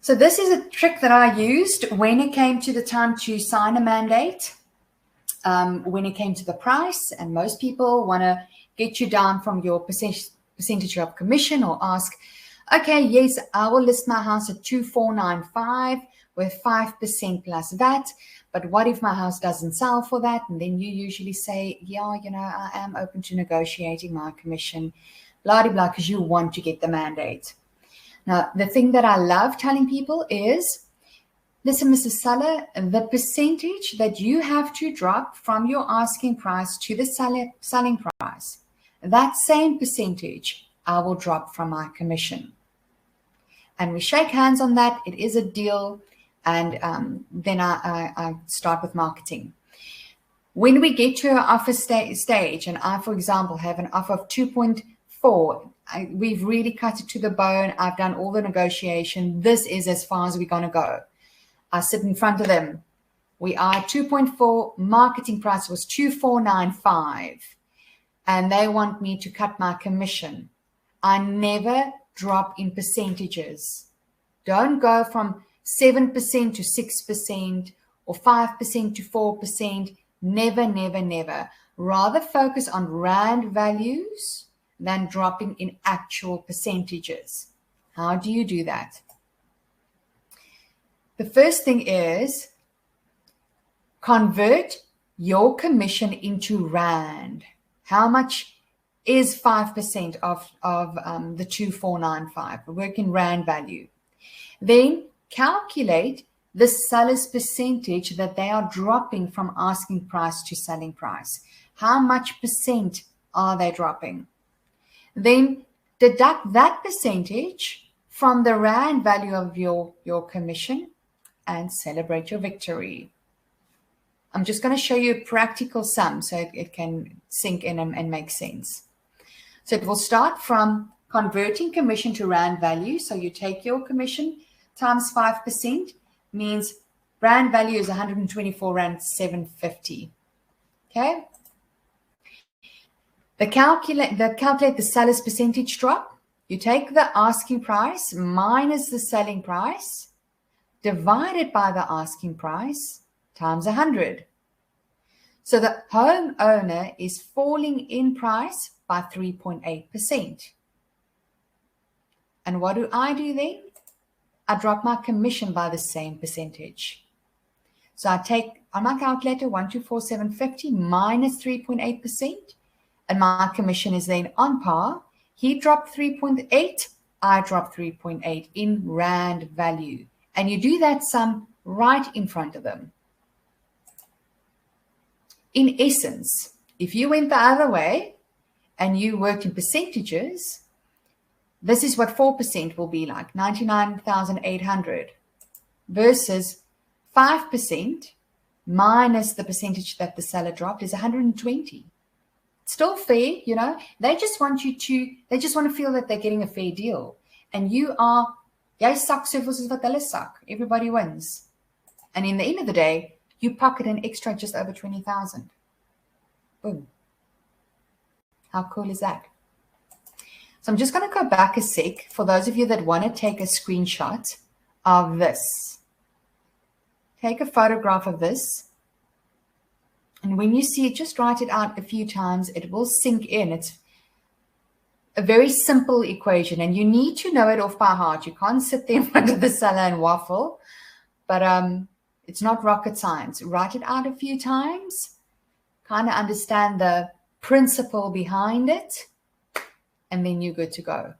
So this is a trick that I used when it came to the time to sign a mandate, when it came to the price, and most people want to get you down from your percentage of commission or ask, okay, yes, I will list my house at 2495 with 5% plus VAT, but what if my house doesn't sell for that? And then you usually say, yeah, I am open to negotiating my commission, blah, blah, blah, because you want to get the mandate. Now, the thing that I love telling people is, listen, Mrs. Seller, the percentage that you have to drop from your asking price to the selling price, that same percentage I will drop from my commission. And we shake hands on that. It is a deal. And then I start with marketing. When we get to our offer stage, and I, for example, have an offer of 2.4, we've really cut it to the bone. I've done all the negotiation. This is as far as we're going to go. I sit in front of them. We are at 2.4. Marketing price was 2495. And they want me to cut my commission. I never drop in percentages. Don't go from 7% to 6% or 5% to 4%. Never, never, never. Rather focus on rand values than dropping in actual percentages. How do you do that? The first thing is convert your commission into rand. How much is 5% of the 2495? Work in rand value. Then calculate the seller's percentage that they are dropping from asking price to selling price. How much percent are they dropping? Then deduct that percentage from the rand value of your commission and celebrate your victory. I'm just going to show you a practical sum so it can sink in and make sense. So it will start from converting commission to rand value. So you take your commission times 5% means rand value is 124 rand 750. Okay. Calculate the seller's percentage drop. You take the asking price minus the selling price divided by the asking price times 100. So the homeowner is falling in price by 3.8%. And what do I do then? I drop my commission by the same percentage. So I take on my calculator 124,750 minus 3.8%, and my commission is then on par. He dropped 3.8, I dropped 3.8 in rand value. And you do that sum right in front of them. In essence, if you went the other way and you worked in percentages, this is what 4% will be like, 99,800 versus 5% minus the percentage that the seller dropped is 120. Still fair, they just want to feel that they're getting a fair deal. And jy sak soveel soos wat hulle sak. Everybody wins. And in the end of the day, you pocket an extra just over 20,000. Boom. How cool is that? So I'm just going to go back a sec for those of you that want to take a screenshot of this. Take a photograph of this. And when you see it, just write it out a few times. It will sink in. It's a very simple equation, and you need to know it off by heart. You can't sit there in front of the seller and waffle, but it's not rocket science. Write it out a few times, kind of understand the principle behind it, and then you're good to go.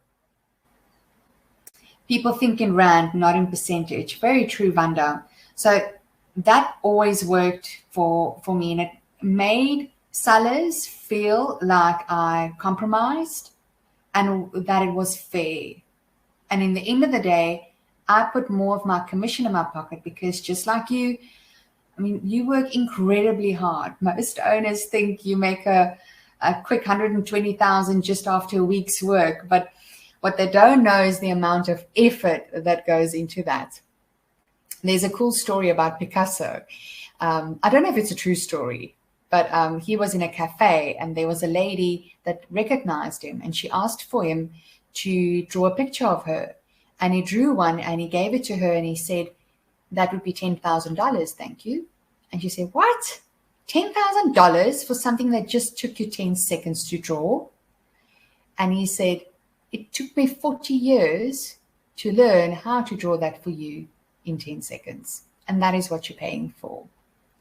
People think in rand, not in percentage. Very true, Vanda. So that always worked for me, and it made sellers feel like I compromised and that it was fair. And in the end of the day, I put more of my commission in my pocket because just like you, you work incredibly hard. Most owners think you make a quick 120,000 just after a week's work, but what they don't know is the amount of effort that goes into that. There's a cool story about Picasso. I don't know if it's a true story, but he was in a cafe and there was a lady that recognized him and she asked for him to draw a picture of her. And he drew one and he gave it to her and he said, that would be $10,000, thank you. And she said, what? $10,000 for something that just took you 10 seconds to draw? And he said, it took me 40 years to learn how to draw that for you in 10 seconds. And that is what you're paying for.